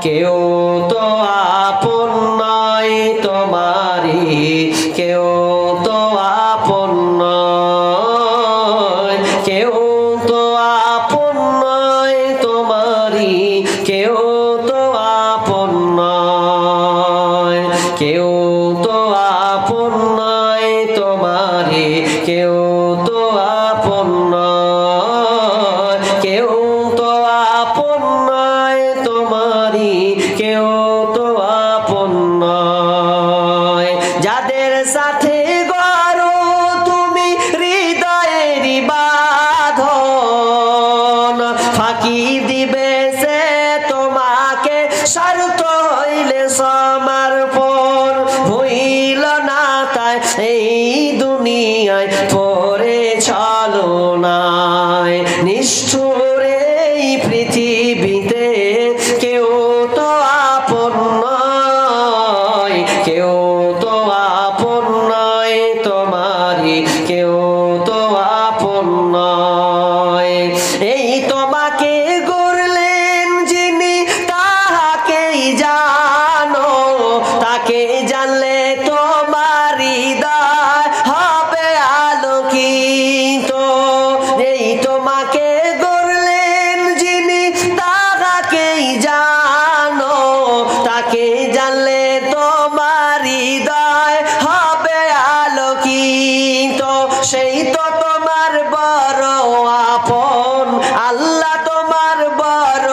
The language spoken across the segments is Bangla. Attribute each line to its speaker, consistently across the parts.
Speaker 1: কেউ তো আপন নয় তোমারি, কেউ তো আপন নয়, কেউ তো আপন নয় তোমারি, কেউ তো আপন নয়, কেউ তো আপন নয় তোমারি, কেউ তো আপন নয়, কেউ তো আপন নয় তোমারি, কেউ তো আপন নয়। যাদের সাথে গড়ো তুমি হৃদয়েরই বাঁধন, ফাঁকি দিবে সে তোমাকে স্বার্থ হইলে সমর্পণ। ভুইল না তাই এই দুনিয়ায় পড়ে চলো নাই, নিষ্ঠুর এই পৃথিবীতে কেউ তো আপন নয়, কেউ তো আপন নয় তোমারি, কেউ তো আপন নয়। এই তোমাকে গড়লেন যিনি তাহাকেই জানো, তাকে জানলে তোমার হৃদয় হবে আলোকিত। এই তোমাকে গড়লেন যিনি তাহাকেই জানো, তাকে জানলে তোমার হৃদয় হবে আলোকিত। সেই তো তোমার বড় আপন, আল্লাহ তোমার বড়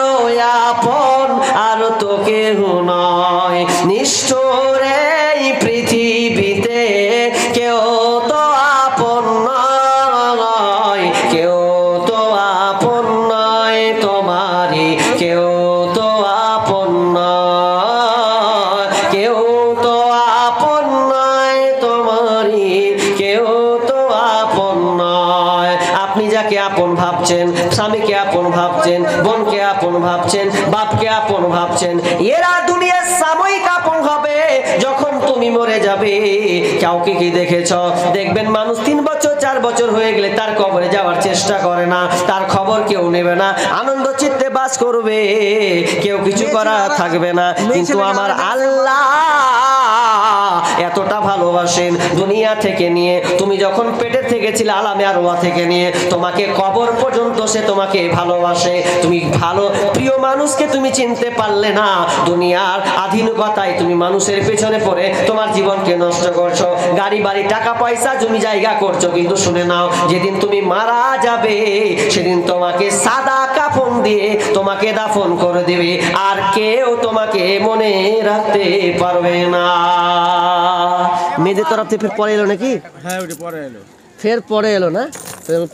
Speaker 1: আপন, আর তো কেহ নয়। নিষ্ঠুর এই পৃথিবীতে কেউ তো আপন নয়, কেউ তো আপন নয় তোমারি, কেউ তো আপন নয়, কেউ তো আপন নয় তোমারি, কেউ তো আপন নয়। আপনি যাকে আপন ভাবছেন, স্বামীকে আপন ভাবছেন, বোনকে আপন ভাবছেন, বাপকে আপন ভাবছেন, এরা দুনিয়ার সাময়িক আপন হবে। যখন তুমি মরে যাবে, কাউকে কি দেখেছ? দেখবেন মানুষ 3 বছর 4 বছর হয়ে গেলে তার কবরে যাওয়ার চেষ্টা করে না, তার খবর কেউ নেবে না, আনন্দ চিত্তে বাস করবে, কেউ কিছু করা থাকবে না। কিন্তু আমার আল্লাহ এতটা ভালোবাসেন, দুনিয়া থেকে নিয়ে তুমি যখন পেটের থেকে ছিলে, আলামে আরওয়াহ থেকে নিয়ে তোমাকে কবর পর্যন্ত সে তোমাকে ভালোবাসে। তুমি ভালো প্রিয় মানুষকে তুমি চিনতে পারলে না, দুনিয়ার আধুনিকতায় তুমি মানুষের পেছনে পড়ে তোমার জীবনকে নষ্ট করছো, গাড়ি বাড়ি টাকা পয়সা জমি জায়গা করছো। কিন্তু শুনে নাও, যেদিন তুমি মারা যাবে সেদিন তোমাকে সাদা কাফন দিয়ে তোমাকে দাফন করে দিবে, আর কেউ তোমাকে মনে রাখতে পারবে না। মেয়েদের তরফ থেকে ফের পরে এলো নাকি?
Speaker 2: হ্যাঁ, ওটা পরে এলো।
Speaker 1: ফের পরে এলো না?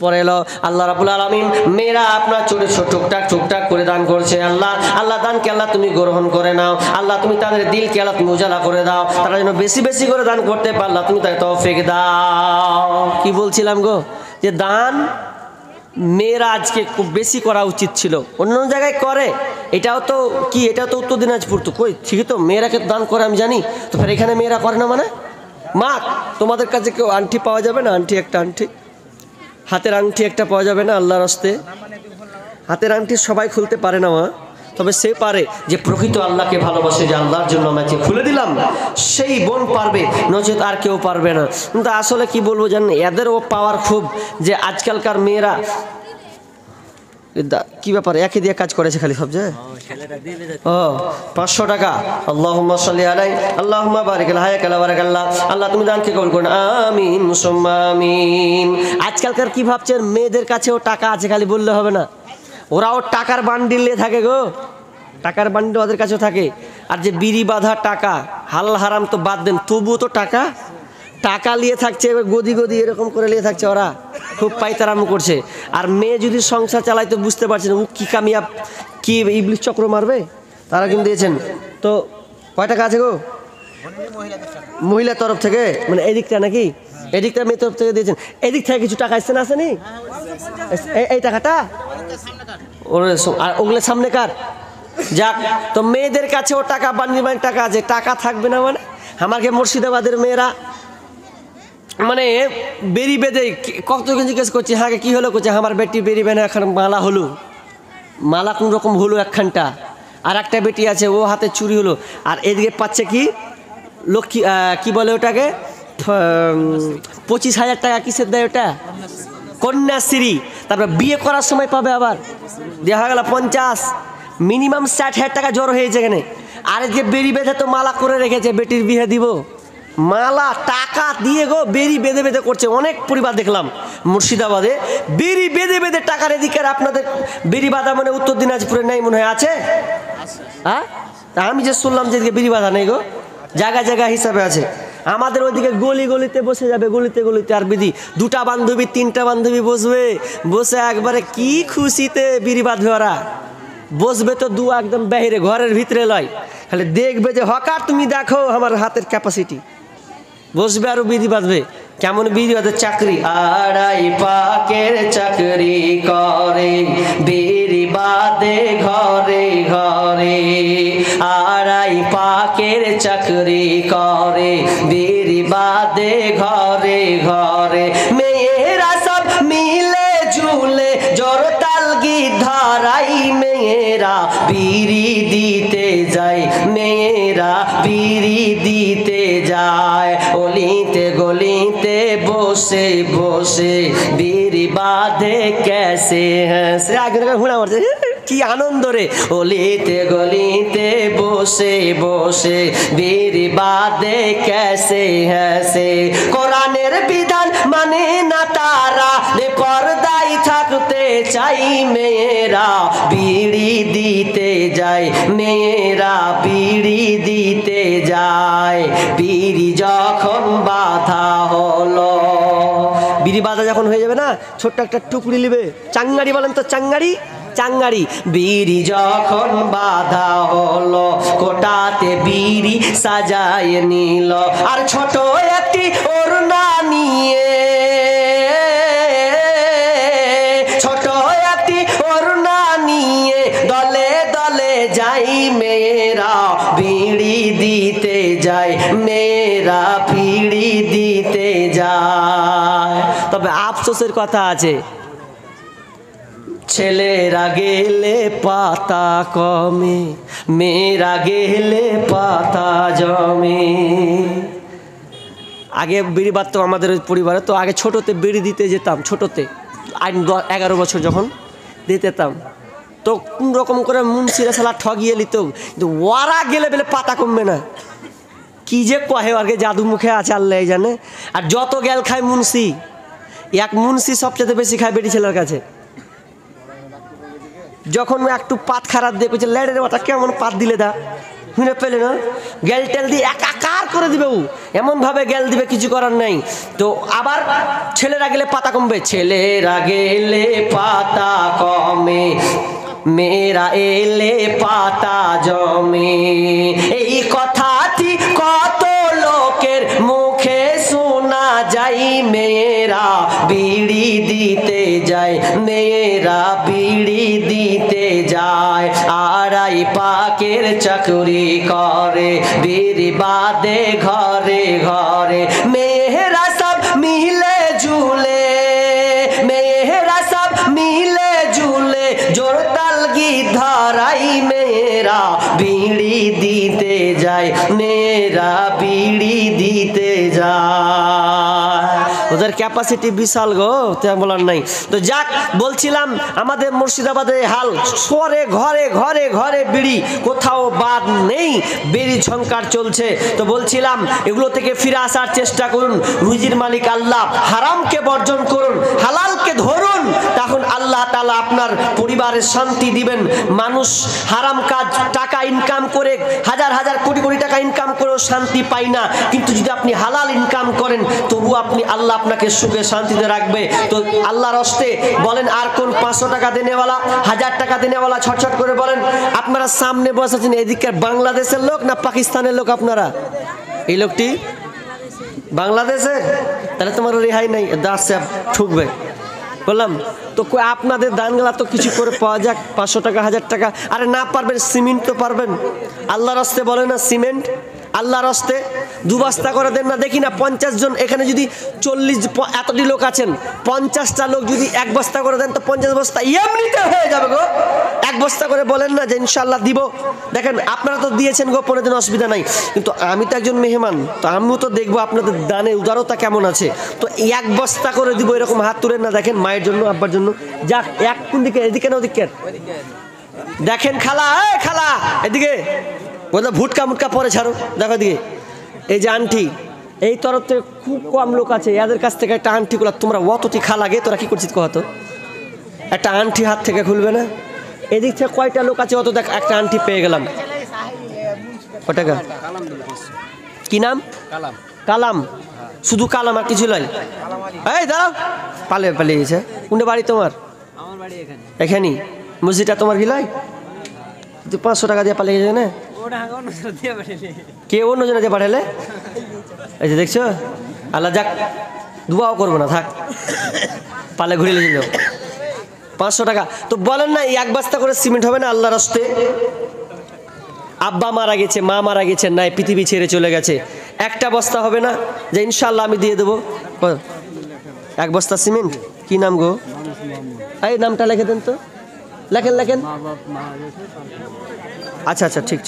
Speaker 1: পরে এলো। আল্লাহ রাব্বুল আলামিন মেয়েরা আপনার ছোট ছোট টুকটাক করে দান করছে। আল্লাহ আল্লাহ দানকে আল্লাহ তুমি গ্রহণ করে নাও। আল্লাহ তুমি তাদের দিলকে আল্লাহ তুমি উজালা করে দাও, তারা যেন বেশি বেশি করে দান করতে পারলা তুমি তাকে তৌফিক দাও। কি বলছিলাম গো, যে দান মেয়েরা আজকে খুব বেশি করা উচিত ছিল, অন্য জায়গায় করে, এটাও তো কি, এটাও তো উত্তর দিনাজপুর, তো কই ঠিকই তো মেয়েরাকে দান করে আমি জানি, তো ফের এখানে মেয়েরা করে না মানে? মা তোমাদের কাছে কেউ আংটি পাওয়া যাবে না? আংটি একটা, আংটি হাতের আংটি একটা পাওয়া যাবে না আল্লাহর হস্তে? হাতের আংটি সবাই খুলতে পারে না মা, তবে সে পারে যে প্রকৃত আল্লাহকে ভালোবাসে, যে আল্লাহর জন্য আমাকে খুলে দিলাম, সেই বোন পারবে, নচেত আর কেউ পারবে না। কিন্তু আসলে কি বলবো জানেন, এদেরও পাওয়ার খুব, যে আজকালকার মেয়েরা কি ব্যাপার একই দিয়ে কাজ করেছে খালি সব জায়গায়। ও 500 টাকা, আল্লাহুম্মা সাল্লি আলাই আল্লাহুম্মা বারিক আলা হায়াকালা বারাকাল্লাহ। আল্লাহ তুমি দানকে কবুল করুন, আমিন সুম্মা আমিন। আজকালকার কি ভাবছেন, মেয়েদের কাছেও টাকা আছে খালি বললে হবে না, ওরাও টাকার বান্ডিল নিয়ে থাকে গো, টাকার বান্ডিল ওদের কাছেও থাকে। আর যে বিড়ি বাঁধা টাকা, হালাল হারাম তো বাদ দেন, তবুও তো টাকা টাকা নিয়ে থাকছে, এবার গদি গদি এরকম করে নিয়ে থাকছে, ওরা খুব পাইতারাম করছে। আর মেয়ে যদি সংসার চালায় তো বুঝতে পারছেন ও কি কামিয়াব, কি ইবলিশ চক্র মারবে, তারা কিন্তু দিয়েছেন। তো কয় টাকা আছে গো মহিলার তরফ থেকে, মানে এদিকটা নাকি, এদিকটা মেয়ের তরফ থেকে দিয়েছেন, এদিক থেকে কিছু টাকা আসছে না, আসেনি এই টাকাটা, আর ওগুলো সামনে কার? যাক, তো মেয়েদের কাছেও টাকা বান্ডিল টাকা আছে, টাকা থাকবে না মানে? আমাকে মুর্শিদাবাদের মেয়েরা মানে বেরি বেঁধে কতজন জিজ্ঞেস করছে, হ্যাঁ কি হলো, করছে আমার বেটি বেরি বেনে এখন মালা হলো, মালা কোন রকম হলো একখানটা, আর একটা বেটি আছে, ও হাতে চুরি হলো, আর এদিকে পাচ্ছে কি লক্ষ্মী, কি বলে ওটাকে, 25,000 টাকা কিসের দেয় ওটা, কন্যাশ্রী। তারপর বিয়ে করার সময় পাবে আবার, দেওয়া গেল 50, মিনিমাম 60,000 টাকা জড়ো হয়েছে এখানে। আর যে বেরি বেঁধে তো মালা করে রেখেছে, বেটির বিয়ে দিব, মালা টাকা দিয়ে গো বেরি বেঁধে বেঁধে করছে। অনেক পরিবার দেখলাম মুর্শিদাবাদে বেরি বেঁধে বেঁধে টাকার, এদিকে আপনাদের বেরি বাঁধা মানে উত্তর দিনাজপুরে নেই মনে হয়, আছে? হ্যাঁ, আমি যে শুনলাম যে এদিকে বেরি বাঁধা নেই গো, জায়গা জায়গা হিসাবে আছে। আমাদের ওইদিকে গলি গলিতে বসে যাবে, গলিতে গলিতে। আর বিধি 2টা বান্ধবী 3টা বান্ধবী বসবে, বসে একবারে কি খুশিতে বিড়ি বাঁধবে ওরা। বসবে তো একদম বাহিরে, ঘরের ভিতরে লয়, খালি দেখবে যে হকার তুমি দেখো আমার হাতের ক্যাপাসিটি। বসবে আর বিড়ি বাঁধবে। কেমন বিড়ি বাঁধে? চাকরি, আড়াই পাকের চাকরি করে, বিড়ি বাঁধে ঘরে ঘরে। আড়াই পাকের চাকরি করে, বিড়ি বাঁধে ঘরে ঘরে। মেয়েরা সব মিলে ঝুলে জোরতাল গীত ধরাই, মেয়েরা বিড়ি দিতে যায়, মেয়েরা বিড়ি দিতে যায়। অলিতে গলিতে বসে বসে বিড়ি বাঁধে ক্যাসে হ্যাসে। আগে ঘোড়া মারছে, কি আনন্দ রে। অলিতে গলিতে বসে বসে বিড়ি বাঁধে ক্যাসে হ্যাসে। কোরআনের বিধান মানে না তারা, পর্দায় থাকতে চাই, মেয়েরা বিড়ি দিতে যায়, মেয়েরা বিড়ি দিতে যায়। বিড়ি যখন বাঁধা হলো, বিড়ি বাঁধা যখন হয়ে যাবে না, ছোট্ট একটা টুকরি নেবে, চাঙ্গারি বলেন তো, চাঙ্গারি, চাঙ্গারি। বিড়ি যখন বাঁধা হলো, কোটাতে বিড়ি সাজায় নিল, আর ছোট একটি ওড়না নিয়ে, ছোট একটি ওড়না নিয়ে দলে দলে যাই, মেয়েরা বিড়ি দিতে যায়, মেয়েরা বিড়ি দিতে যায়। তবে আফসোসের কথা আছে, ছেলেরা গেলে পাতা কমে, মেয়েরা গেলে পাতা জমে। আগে বিড়ি বাঁধতো আমাদের পরিবারে, তো আগে ছোটোতে বিড়ি দিতে যেতাম, ছোটোতে 11 বছর যখন দিতে যেতাম, তো কোন রকম করে মুন্সিরা সালা ঠগিয়ে নিত, কিন্তু ওরা গেলে বেলে পাতা কমবে না। কি যে কহে আগে, জাদু মুখে আছে আল্লাহ জানে। আর যত গেল খায় মুন্সি, এক মুন্সি সবচেয়ে বেশি খায় বেটি ছেলের কাছে। যখন একটু পাত খারাপ দিয়ে কইছে, লেডের মাথা কেমন পাত দিলে দা, শুনে পেলে না, গেল টেল দিয়ে একাকার করে দিবে, ও এমনভাবে গেল দিবে কিছু করার নাই। তো আবার ছেলেরা গেলে পাতা কমবে, ছেলেরা গেলে পাতা কমে, মেয়েরা এলে পাতা জমে। এই কথাটি কত লোকের মুখে শোনা যায়, মেয়েরা বিড়ি দিতে যায়, মেয়েরা বিড়ি দিতে যায়। আড়াই পাকের চাকরি করে, বিড়ি বাঁধে ঘরে ঘরে। মেয়েরা সব মিলে ঝুলে, মেয়েরা সব মিলে ঝুলে জোরতাল গীত ধরাই, মেয়েরা বিড়ি দিতে যায়, মেয়েরা বিড়ি দিতে যায়। ওদের ক্যাপাসিটি বিশাল গো, বলার নাই। তো যাক, বলছিলাম আমাদের মুর্শিদাবাদে হাল, শহরে ঘরে ঘরে ঘরে বিড়ি, কোথাও বাদ নেই, বিড়ি ঝংকার চলছে। তো বলছিলাম এগুলো থেকে ফিরে আসার চেষ্টা করুন। রুজির মালিক আল্লাহ, হারামকে বর্জন করুন, হালালকে ধরুন, তখন আল্লাহ তাআলা আপনার পরিবারের শান্তি দিবেন। মানুষ হারাম কাজ, টাকা ইনকাম করে, হাজার হাজার কোটি কোটি টাকা ইনকাম করেও শান্তি পায় না, কিন্তু যদি আপনি হালাল ইনকাম করেন, তবু আপনি আল্লাহ আপনাকে সুখে শান্তিতে রাখবে। তো আল্লাহর হস্তে বলেন, আর কোন 500 টাকা দেনেওয়ালা, 1000 টাকা দেনেওয়ালা, ছটছট করে বলেন। আপনারা সামনে বসেছেন, এদিকে বাংলাদেশের লোক না পাকিস্তানের লোক? আপনারা, এই লোকটি বাংলাদেশের, তাহলে তোমার রেহাই নাই, দাস ঠুকবে। বললাম তো আপনাদের দানগুলা তো কিছু করে পাওয়া যাক, 500 টাকা 1000 টাকা। আরে না পারবেন সিমেন্ট তো পারবেন, আল্লাহর রাস্তায় বলে না সিমেন্ট, আল্লাহর হস্তে 2 বস্তা করে দেন না, দেখি না 50 জন এখানে যদি 40 এতটি লোক আছেন, 50টা লোক যদি 1 বস্তা করে দেন তো 50 বস্তা এমনিতে হয়ে যাবে গো। 1 বস্তা করে বলেন না যে ইনশাআল্লাহ দিব। দেখেন আপনারা তো দিয়েছেন গোপনের জন্য অসুবিধা নাই, কিন্তু আমি তো একজন মেহমান, তো আমিও তো দেখবো আপনাদের দানে উদারতা কেমন আছে। তো 1 বস্তা করে দিব, এরকম হাত তুলেন না। দেখেন মায়ের জন্য, আব্বার জন্য। যাক, এক কোন দিকে, এদিকে না ওদিকে? দেখেন খালা, খালা এদিকে বলতে ভুটকা মুটকা পরে ছাড়ো, দেখো এদিকে। এই যে আন্টি, এই তরফ থেকে খুব কম লোক আছে, এদের কাছ থেকে একটা আন্টি গুলা, তোমরা অতটি খা লাগে, তোরা কি করছিস কত? একটা আন্টি হাত থেকে খুলবে না? এদিক থেকে কয়টা লোক আছে, অত দেখ, একটা আন্টি পেয়ে গেলাম। কটাকা? কি নাম? কালাম। শুধু কালাম আর কিছু নয়? এই দাঁড়াও, পালিয়ে গেছে। কোনটা বাড়ি তোমার? এখানে। মসজিদটা তোমার গিলাই? 500 টাকা দিয়ে পালিয়ে গেছে না? কে অন্য জনে দিয়ে পাঠালে? এই যে দেখছো, আল্লাহ যাক, দুয়াও করবো না, থাক, পালে ঘুরে লেগে যাও। 500 টাকা তো বলেন না, 1 বস্তা করে সিমেন্ট হবে না আল্লাহর হস্তে? আব্বা মারা গেছে, মা মারা গেছে, নাই পৃথিবী ছেড়ে চলে গেছে, একটা বস্তা হবে না যে ইনশাআল্লাহ আমি দিয়ে দেবো? 1 বস্তা সিমেন্ট। কি নাম গো? এই নামটা লিখে দেন তো, লেখেন। আচ্ছা, ঠিক,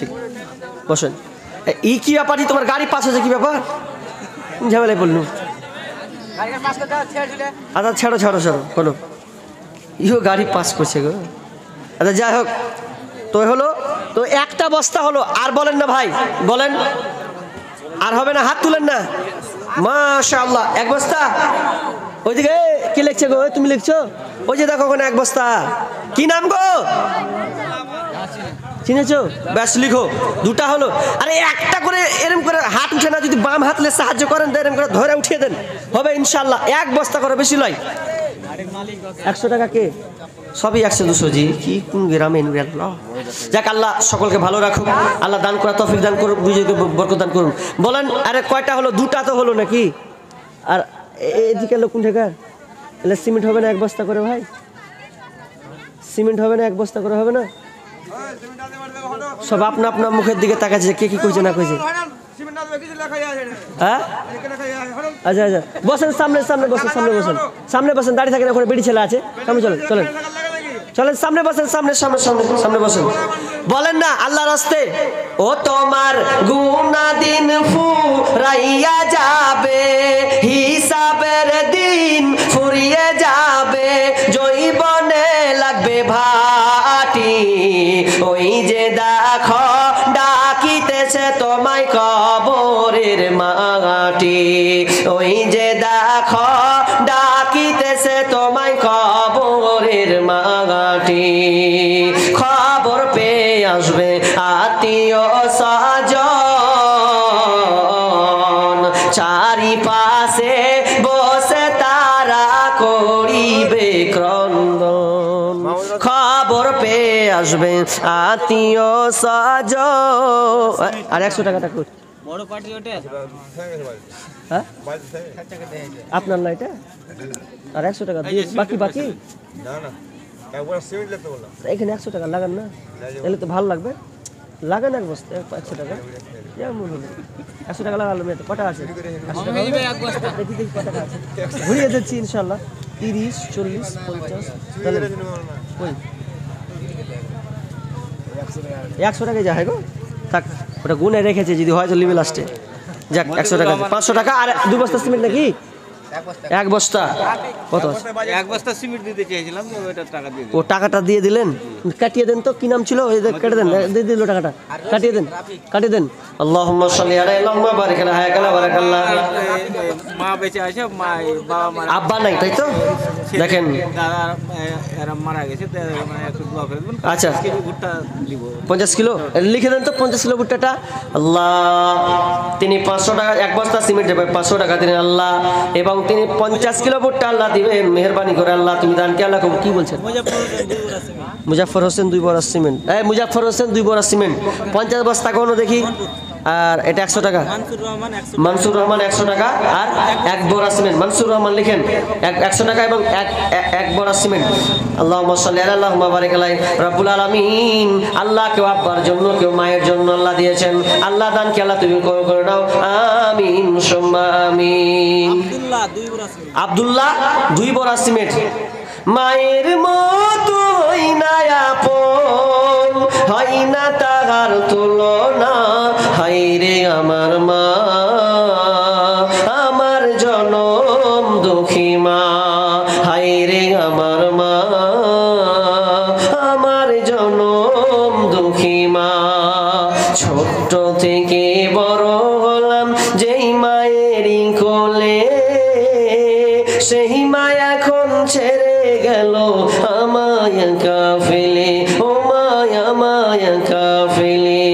Speaker 1: বসেন। ই কি ব্যাপারই, তোমার গাড়ি পাস হয়েছে, কি ব্যাপার? ঝামেলায় বললু। আচ্ছা ছাড়ো হলো, ইও গাড়ি পাস করছে গো। আচ্ছা যাই হোক, তো হলো, তো একটা বস্তা হলো। আর বলেন না ভাই, বলেন, আর হবে না? হাত তুলেন না। মাশাআল্লাহ, 1 বস্তা। ওইদিকে কি লিখছে গো? তুমি লিখছো? ওই যে দেখো ওখানে 1 বস্তা। কি নাম গো? চিনেছো? ব্যাস লিখো। 2টা হলো। আরে একটা করে এরম করে হাত উঠে না, যদি বাম হাতলে সাহায্য করেন, এরম করে ধরে উঠিয়ে দেন, হবে ইনশাআল্লাহ। 1 বস্তা করে, বেশি লয়। 100 টাকা কে? সবই 100-200 জি, কি কোন গ্রামে? যাক, আল্লাহ সকলকে ভালো রাখুক, আল্লাহ দান করা তৌফিক দান করুন, বুঝিয়ে বরকত দান করুন। বলেন, আরে কয়টা হলো? 2টা তো হলো নাকি? আর এদিকে লোক কোন টাকা? এলে সিমেন্ট হবে না 1 বস্তা করে ভাই? সিমেন্ট হবে না 1 বস্তা করে? হবে না? সব আপনা মুখের দিকে তাকাচ্ছে, কে কি কইছে না কইছে। হ্যাঁ, আচ্ছা, বসেন সামনে বসেন, সামনে বসেন, দাঁড়িয়ে থাকেন, ওখানে বেড়ি ছেলে আছে, সামনে চলেন, সামনে বসেন, সামনে বসেন। বলেন না আল্লাহর হস্তে, ও তোমার গুনাহ দিন ফুরাইয়া যাবে, হিসাবের দিন ফুরিয়ে যাবে, জৈবনে লাগবে ভাটি, ওই যে দেখো ডাকিতেছে তোমায় কবরের মাটি, ওই যে দেখো ডাকিতেছে তোমায় কবরের মাটি। খবর পেয়ে আসবে আত্মীয় স্বজন, চারিপাশে বসে তারা করিবে ক্রন্দন। খবর পেয়ে আসবে আত্মীয় স্বজন। আর 100 টাকাটা কই? বড় পার্টি ওটা। হ্যাঁ, আপনার না এটা? আর 100 টাকা দিয়ে বাকি না, একবার সিমেন্ট লাগতে বললাম, এখানে 100 টাকা লাগান না, তাহলে তো ভালো লাগবে। লাগান 1 বস্তা 100 টাকা, যেমন হলো 100 টাকা লাগালো। মেয়ে তো কটা আছে? 100 টাকা দেখি কটা আছে, ঘুরিয়ে দিচ্ছি ইনশাল্লাহ। 30, 40, 50, তাহলে ওই 100 টাকায় যা হয় গো। থাক, ওটা গুনে রেখেছে, যদি হয় তো লিবে লাস্টে। যাক, 100 টাকা, 500 টাকা। আর 2 বস্তা সিমেন্ট নাকি? 1 বস্তা কত?
Speaker 2: 1 বস্তা সিমেন্ট দিতে চেয়েছিলাম, ওটা টাকা দিয়ে দিলেন।
Speaker 1: ও টাকাটা দিয়ে দিলেন? কাটিয়ে দেন তো, কি নাম ছিল? এই কেটে দেন, দিয়ে দিল টাকাটা, কাটিয়ে দেন। আল্লাহুম্মা সাল্লি আলা, আল্লাহুম্মা বারিক আলা, হায়াকালা বারাকাল্লাহ।
Speaker 2: মা বেঁচে আছে, বাবা মারা,
Speaker 1: আব্বা নাই, তাই তো? দেখেন
Speaker 2: দাদা এরা মারা গেছে, মানে একটু দোয়া করে দেবেন।
Speaker 1: আচ্ছা,
Speaker 2: ভুট্টা দিব
Speaker 1: 50 কিলো লিখে দেন তো, 50 কিলো ভুট্টাটা। আল্লাহ, তিনি 500 টাকা 1 বস্তা সিমেন্ট দেবে, 500 টাকা দিলেন আল্লাহ, এবং তিনি 50 কিলো ভুট্টা আল্লাহ দিবেন, মেহেরবানি করে আল্লাহ। তুমি দানকে আল্লাহ কি বলছেন? মুজাফফর হোসেন 2 বড় সিমেন্ট। মুজাফফর হোসেন 2 বড় সিমেন্ট, 50 বস্তা কোনো দেখি। আর এটা 100 টাকা, মানসুর রহমান 100 টাকা, আর এক বড়া সিমেন্ট মানসুর রহমান লিখেন 100 টাকা এবং এক বড়া সিমেন্ট। আল্লাহুম্মা সাল্লি আলা আল্লাহুম্মা বারিক আলাইহি রব্বুল আলামিন। আল্লাহ কেউ আব্বার জন্য কেউ মায়ের জন্য আল্লাহ দিয়েছেন, আল্লাহ দানকে আল্লাহ তুমি করে দাও, আমিন সুম্মা আমিন। আব্দুল্লাহ 2 বড়া সিমেন্ট। মায়ের মতো হই না আপন, হয় না তাহার তুলনা, হায়রে আমার মা, আমার জনম দুঃখী মা, হায়রে আমার মা, আমার জনম দুঃখী মা। ছোট্ট থেকে বড় হলাম যেই মায়েরই কোলে, সেই মা এখন ছেড়ে গেল আমায় কাফেলে, ও মায়া মায়া কাফেলে।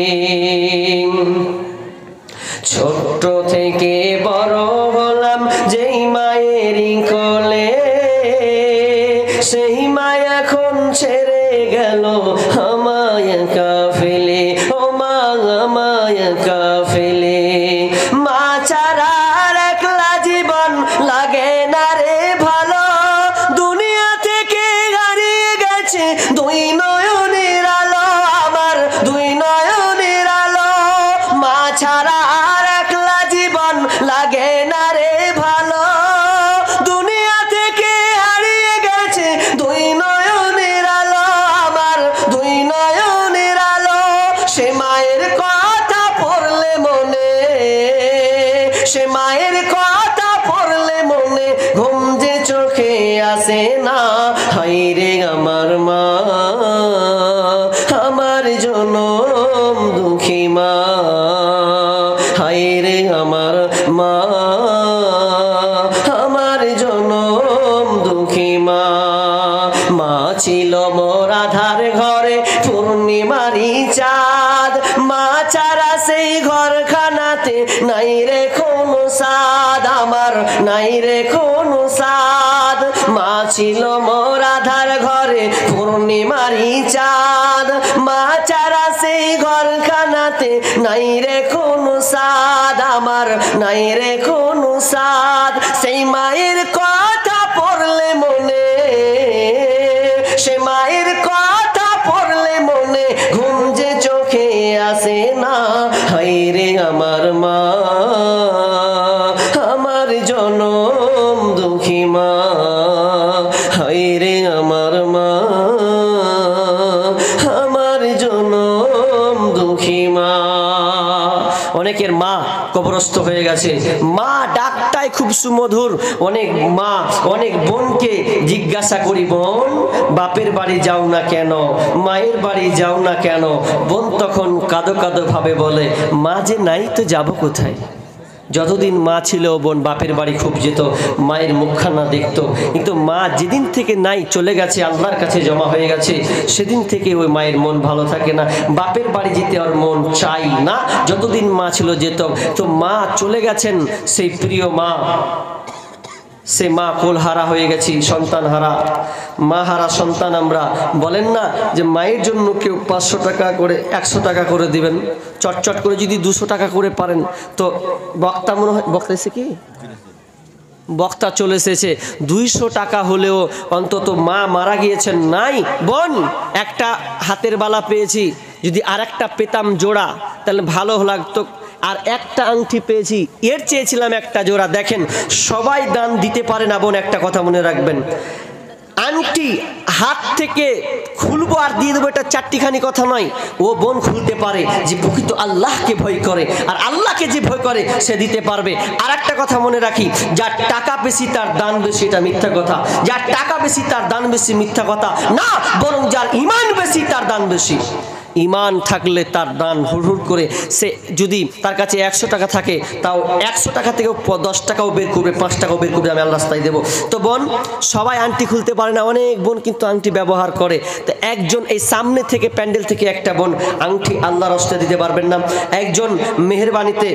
Speaker 1: ছোট্ট থেকে বড় হলাম যেই মায়েরই কোলে, সেই মা এখন ছেড়ে গেল আমায় কাফেলে, ও মা আমায় কাফেলে। মা ছাড়া একলা জীবন লাগে না রে ভালো, দুনিয়া থেকে হারিয়ে গেছে 2 নয়নের আলো, আমার 2 নয়নের আলো। মা ছাড়া একলা জীবন লাগে না রে ভালো, দুনিয়া থেকে হারিয়ে গেছে 2 নয়নের আলো, আমার 2 নয়নের আলো। সে মায়ের কথা পড়লে মনে, সে মায়ের কথা পড়লে মনে, ঘুম যে চোখে আসে না, হায়রে আমার মা, আমার জনম দুঃখী মা, হায়রে আমার মা, আমার জনম দুঃখী মা। মা ছিল মোর আধার ঘরে পূর্ণিমারি চাঁদ, মা ছাড়া সেই ঘরখানাতে নাই রে কোনো সাদ, আমার নাই রে কোনো সাদ। মা ছিল মোর আধার ঘরে পূর্ণিমারি চাঁদ, মা ছাড়া সেই ঘরখানাতে নাই রে কোনো সাদ, আমার নাই রে কোনো সাদ। সেই মায়ের কথা পড়লে মনে, সে মায়ের কথা পড়লে মনে, ঘুম যে চোখে আসে না, হায়রে আমার মা, আমার জনম দুঃখী মা, হায়রে আমার মা, আমার জনম দুঃখী মা। অনেকের মা কবরস্থ হয়ে গেছে, মা ডাকটাই খুব সুমধুর। অনেক মা অনেক বোনকে জিজ্ঞাসা করি, বোন বাপের বাড়ি যাও না কেন, মায়ের বাড়ি যাও না কেন? বোন তখন কাঁদো কাঁদো ভাবে বলে, মা যে নাই তো যাব কোথায়। যতদিন মা ছিল বোন বাপের বাড়ি খুব যেত, মায়ের মুখখানা দেখতো, কিন্তু মা যেদিন থেকে নাই চলে গেছে, আল্লাহর কাছে জমা হয়ে গেছে, সেদিন থেকে ওই মায়ের মন ভালো থাকে না, বাপের বাড়ি যেতে আর মন চাই না। যতদিন মা ছিল যেত, তো মা চলে গেছেন, সেই প্রিয় মা, সে মা কোলহারা হয়ে গেছি, সন্তান হারা, মা হারা সন্তান আমরা। বলেন না যে মায়ের জন্য কেউ 500 টাকা করে 100 টাকা করে দিবেন, চটচট করে যদি 200 টাকা করে পারেন তো। বক্তা মনে হয় বক্তা এসে কি বক্তা চলে এসেছে, 200 টাকা হলেও অন্তত মা মারা গিয়েছেন নাই। বোন একটা হাতের বালা পেয়েছি, যদি আর একটা পেতাম জোড়া তাহলে ভালো লাগতো। আর একটা আংটি পেয়েছি, এর চেয়েছিলাম একটা জোড়া। দেখেন সবাই দান দিতে পারে না বোন, একটা কথা মনে রাখবেন, আংটি হাত থেকে খুলবো আর দিয়ে দেবো এটা চারটিখানি কথা নয়। ও বোন খুলতে পারে যে প্রকৃত আল্লাহকে ভয় করে, আর আল্লাহকে যে ভয় করে সে দিতে পারবে। আর একটা কথা মনে রাখি, যার টাকা বেশি তার দান বেশি, এটা মিথ্যা কথা। যার টাকা বেশি তার দান বেশি, মিথ্যা কথা না, বরং যার ঈমান বেশি তার দান বেশি। ঈমান থাকলে তার দান হুড় করে, সে যদি তার কাছে 100 টাকা থাকে তাও 100 টাকা থেকেও 10 টাকাও বের করবে, 5 টাকাও বের করবে, আমি আল্লাহ রাস্তায় দেবো। তো বোন সবাই আংটি খুলতে পারে না, অনেক বোন কিন্তু আংটি ব্যবহার করে। তো একজন এই সামনে থেকে প্যান্ডেল থেকে একটা বোন আংটি আল্লাহর রাস্তায় দিতে পারবেন না, একজন মেহেরবানিতে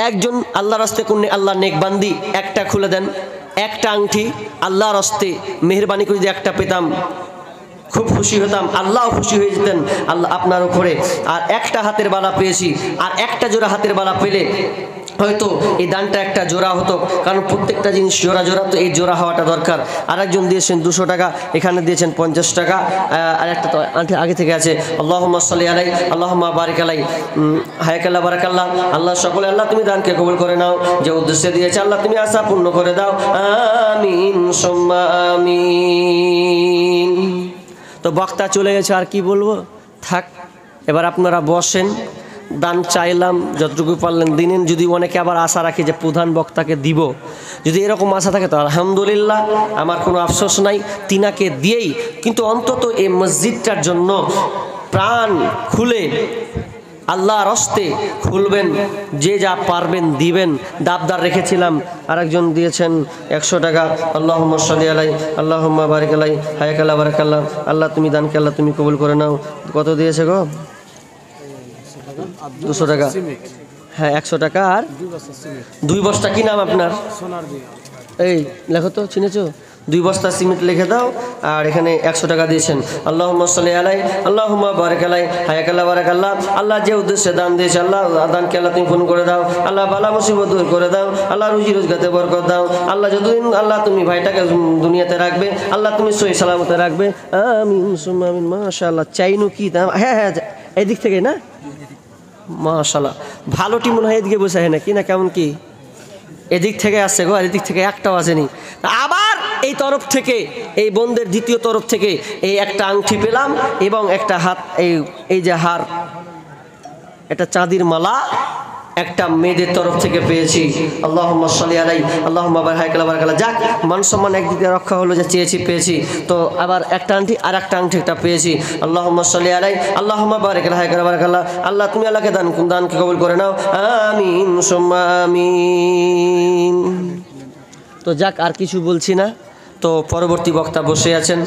Speaker 1: একজন আল্লাহর রাস্তায় কোন আল্লাহ নেকবান্দি একটা খুলে দেন, একটা আংটি আল্লাহর রাস্তায় মেহেরবানি করে যদি একটা পেতাম, খুব খুশি হতাম, আল্লাহ খুশি হয়ে যেতেন আল্লাহ আপনার উপরে। আর একটা হাতের বালা পেয়েছি, আর একটা জোড়া হাতের বালা পেলে হয়তো এই দানটা একটা জোড়া হতো, কারণ প্রত্যেকটা জিনিস জোড়া জোড়া, তো এই জোড়া হওয়াটা দরকার। আরেকজন দিয়েছেন 200 টাকা, এখানে দিয়েছেন 50 টাকা, আর একটা তো আগে থেকে আছে। আল্লাহুম্মা সাল্লি আলাই, আল্লাহুম্মা বারিক আলাই, হায়াকাল্লাহ বারাকাল্লাহ। আল্লাহ সকলে, আল্লাহ তুমি দানকে কবুল করে নাও, যে উদ্দেশ্যে দিয়েছে আল্লাহ তুমি আশা পূর্ণ করে দাও, আমিন সুম্মা আমিন। তো বক্তা চলে গেছে, আর কি বলবো, থাক। এবার আপনারা বসেন, দান চাইলাম যতটুকু পারলেন দিনেন। যদি অনেকে আবার আশা রাখে যে প্রধান বক্তাকে দিব, যদি এরকম আশা থাকে তো আলহামদুলিল্লাহ, আমার কোনো আফসোস নাই, তিনাকে দিয়েই। কিন্তু অন্তত এই মসজিদটার জন্য প্রাণ খুলে আল্লাহর হস্তে খুলবেন, যে যা পারবেন দিবেন। দাবদার রেখেছিলাম, আরেকজন দিয়েছেন 100 টাকা। আল্লাহুম্মা সাল্লি আলাই, আল্লাহুম্মা বারিক আলাই, হায়াকাল্লাহ বারাকাল্লাহ। আল্লাহ তুমি দানকে আল্লাহ তুমি কবুল করে নাও। কত দিয়েছে গো? 200 টাকা। হ্যাঁ 100 টাকা আর 2 বস্তা। কি নাম আপনার? এই লেখো তো, চিনেছো? 2 বস্তা সিমেন্ট লিখে দাও। আর এখানে 100 টাকা দিয়েছেন। আল্লাহুম্মা সাল্লি আলাই, আল্লাহুম্মা বারিক আলাই, হায়াকাল্লাহ বারাকাল্লাহ। আল্লাহ যে উদ্দেশ্যে দান দিয়েছে আল্লাহ দানকে আল্লাহ তুমি পূর্ণ করে দাও। আল্লাহ বালা মুসিবত দূর করে দাও। আল্লাহ রুজি রোজগারে বরকত দাও। আল্লাহ যতদিন আল্লাহ তুমি ভাইটাকে দুনিয়াতে রাখবে, আল্লাহ তুমি সহি সালামতে রাখবে, আমিন সুম্মা আমিন। মাশাআল্লাহ। চাইনু কি দাম? হ্যাঁ হ্যাঁ, এদিক থেকে না, মাশাআল্লাহ। ভালো টিম মনে হয় এদিকে বসে হয় নাকি, না কেমন কি? এদিক থেকে আসছে গো, আর এদিক থেকে একটাও আসেনি। আবার এই তরফ থেকে, এই বোনদের দ্বিতীয় তরফ থেকে এই একটা আংটি পেলাম, এবং একটা হাত, এই যে হার, এটা চাঁদির মালা একটা মেয়েদের তরফ থেকে পেয়েছি। আল্লাহুম্মা সাল্লি আলাই, আল্লাহুম্মা বারিক আলাই। যাক, মান সম্মান একদিকে রক্ষা হলো, যে চেয়েছি পেয়েছি। তো আবার একটা আংটি, আর একটা আংটি একটা পেয়েছি। আল্লাহুম্মা সাল্লি আলাই, আল্লাহুম্মা বারিক আলাই। আল্লাহ তুমি আল্লাহকে দানকে কবুল করে নাও, আমিন সুম্মা আমিন। তো যাক, আর কিছু বলছি না। তো পরবর্তী বক্তা বসে আছেন।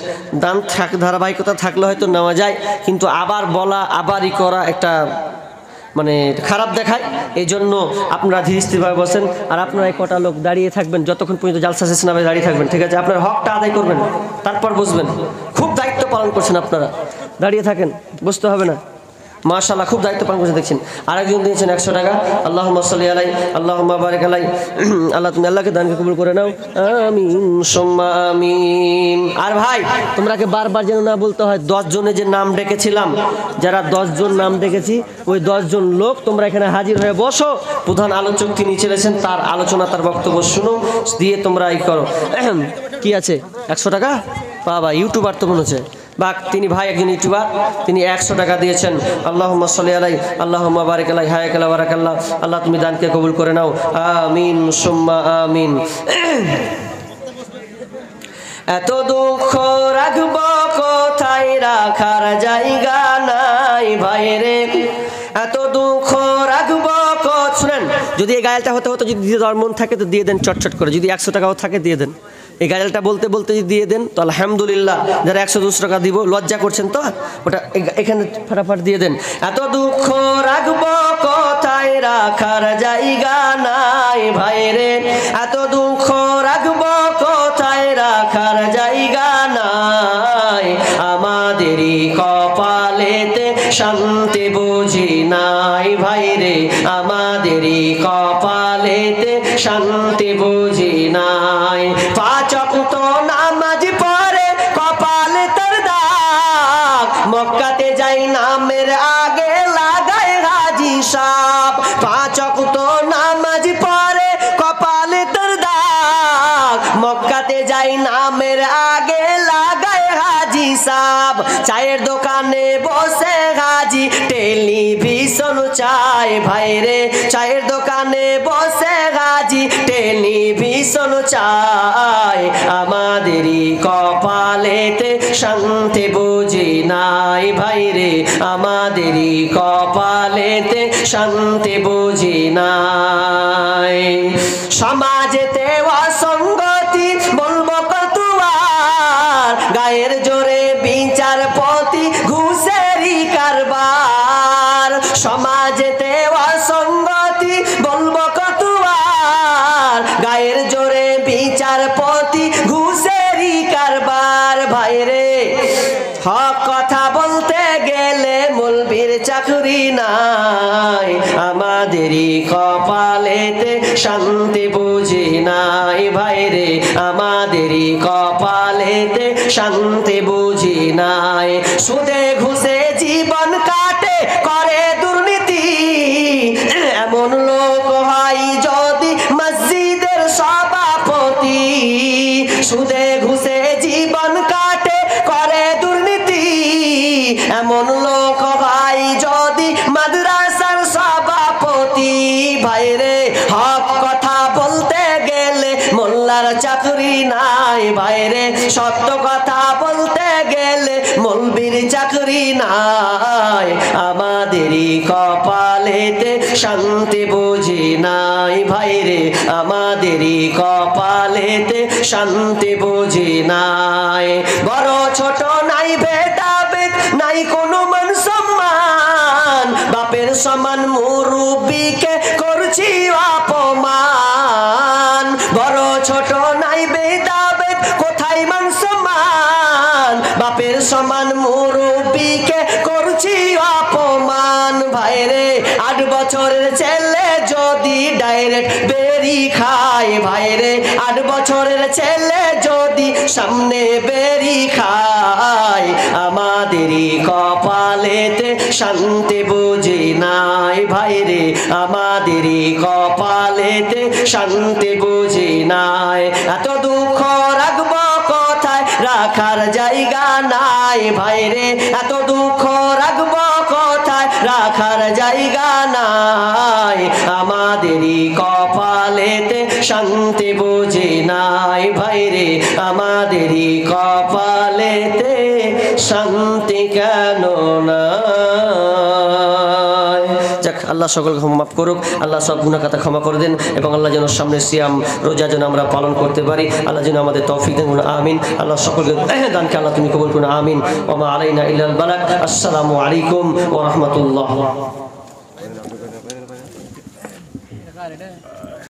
Speaker 1: দান ধারাবাহিকতা থাকলে হয়তো নেওয়া যায়, কিন্তু আবার বলা, আবারই করা একটা মানে খারাপ দেখায়। এই জন্য আপনারা ধীর স্থিরভাবে বসেন। আর আপনারা এই কটা লোক দাঁড়িয়ে থাকবেন যতক্ষণ পর্যন্ত জালসা শেষ না হবে, দাঁড়িয়ে থাকবেন, ঠিক আছে? আপনার হকটা আদায় করবেন, তারপর বসবেন। খুব দায়িত্ব পালন করছেন আপনারা, দাঁড়িয়ে থাকেন, বসতে হবে না। মাশাআল্লাহ, খুব দায়িত্ব পালন করছেন দেখছেন। আরেকজন দিয়েছেন 100 টাকা। আল্লাহুম্মা সাল্লি আলাই, আল্লাহুম্মা বারিক আলাই। আল্লাহ তুমি আল্লাহকে দানকে কবুল করে নাও, আমিন সুম্মা আমিন। আর ভাই, তোমরাকে বারবার যেন না বলতে হয়, 10 জনের যে নাম ডেকেছিলাম, যারা 10 জন নাম ডেকেছি, ওই 10 জন লোক তোমরা এখানে হাজির হয়ে বসো। প্রধান আলোচক তিনি চলেছেন, তার আলোচনা, তার বক্তব্য শুনো, দিয়ে তোমরা এই করো। কি আছে? 100 টাকা। বাবা, ইউটিউবার তো মনে হচ্ছে। বা তিনি ভাই একজন ইউটিউবার, তিনি 100 টাকা দিয়েছেন। আল্লাহুম্মা সাল্লি আলাই, আল্লাহুম্মা বারিক আলাই, হায়াকাল্লাহ বারাকাল্লাহ। আল্লাহ তুমি দানকে কবুল করে নাও, আমিন সুম্মা আমিন। এত দুঃখ রাখব কোথায়, রাখার জায়গা নাই ভাইরে, এত দুঃখ রাখব। শুনেন, যদি এই গায়েলটা হতে হতো, যদি দিয়ে দেওয়ার মন থাকে তো দিয়ে দেন চটচট করে। যদি 100 টাকাও থাকে দিয়ে দেন। এই গায়েলটা বলতে বলতে যদি দিয়ে দেন তো আলহামদুলিল্লাহ। যারা 100-200 টাকা দিব, লজ্জা করছেন তো, ওটা এখানে ফাটাফাট দিয়ে দেন। এত দুঃখ রাখব কোথায়, রাখার জায়গা নাই ভাইরে, এত দুঃখ রাখব কোথায়, রাখার জায়গা নাই। আমাদেরই কপালেতে শান্তি বুঝি নাই ভাইরে, আমাদেরই কপালেতে শান্তি বুঝি নাই। 5 ওয়াক্ত নামাজ পড়ে কপালে তার দাগ, মক্কাতে যাই নামের আগে লাগায় হাজি সাহেব। 5 ওয়াক্ত নামাজ পড়ে কপালে তার দাগ, মক্কাতে যাই নামের আগে লাগায় হাজি সাহেব। চায়ের দোকানে বসে হাজি টেলিভিশন চায় ভাইরে, চায়ের দোকানে বসে হাজি টেলিভিশন চায়। আমাদেরই কপালেতে শান্তি বুঝি নাই ভাইরে, আমাদেরই কপালেতে শান্তি বুঝি নাই। সমাজেতে অসঙ্গতি বলবো কত আর, গায়ের জোরে বিচারপতি ঘুষেরই কারবার। সমাজেতে অসঙ্গতি বলবো কত আর, গায়ের জোরে বিচারপতি ঘুষেরই কারবার ভাইরে। চাকরি নাই, আমাদেরই কপালেতে শান্তি বুঝি নাই ভাইরে, আমাদেরই কপালেতে শান্তি বুঝি নাই। সুদে ঘুষে জীবন কাটে করে দুর্নীতি, এমন লোক হয় যদি মসজিদের সভাপতি। সুদে ঘুষে জীবন কাটে করে দুর্নীতি, এমন লোক হয় যদি মাদ্রাসার সভাপতি। ভাইরে হক কথা বলতে গেলে মোল্লার চাকরি নাই, ভাইরে সত্য কথা বলতে গেলে মৌলবীর চাকরি নাই। আমাদেরই কপালেতে শান্তি বুঝি নাই ভাইরে, আমাদেরই কপালেতে শান্তি বুঝি নাই। বড় ছোট নাই ভেদাভেদ, নাই কোনো মান সম্মান, বাপের সমান মুরব্বিকে করছি অপমান। বড় ছোট নাই ভেদাভেদ, কোথায় মান সম্মান, বাপের সমান মুরব্বিকে করছি অপমান। ভাইরে 8 বছরের ছেলে যদি ডাইরেক্ট বেরি খায়, ভাইরে 8 বছরের ছেলে যদি সামনে বেরি খায়, আমাদেরই কপালেতে শান্তি বুঝি নাই ভাইরে, আমাদেরই কপালেতে শান্তি বুঝি নাই। এত দুঃখ রাখবো কোথায়, রাখার জায়গা নাই ভাইরে, এত দুঃখ রাখবো কোথায়, রাখার জায়গা নাই। আমাদেরই কপালেতে শান্তি বুঝি নাই ভাইরে, আমাদেরই কপালেতে শান্তি কেন নাই। যাক, আল্লাহ সকলকে মাফ করুক, আল্লাহ সব গুনাহ খাতা ক্ষমা করে দেন, এবং আল্লাহ যেন সামনে সিয়াম রোজা যেন আমরা পালন করতে পারি, আল্লাহ যেন আমাদের তৌফিক দেন। আমিন। আল্লাহ সকলকে দানকে আল্লাহ তুমি কবুল করুন। আমিন। ওয়া মা আলাইনা ইল্লাল বালাগ। আসসালামু আলাইকুম ওয়া রাহমাতুল্লাহ।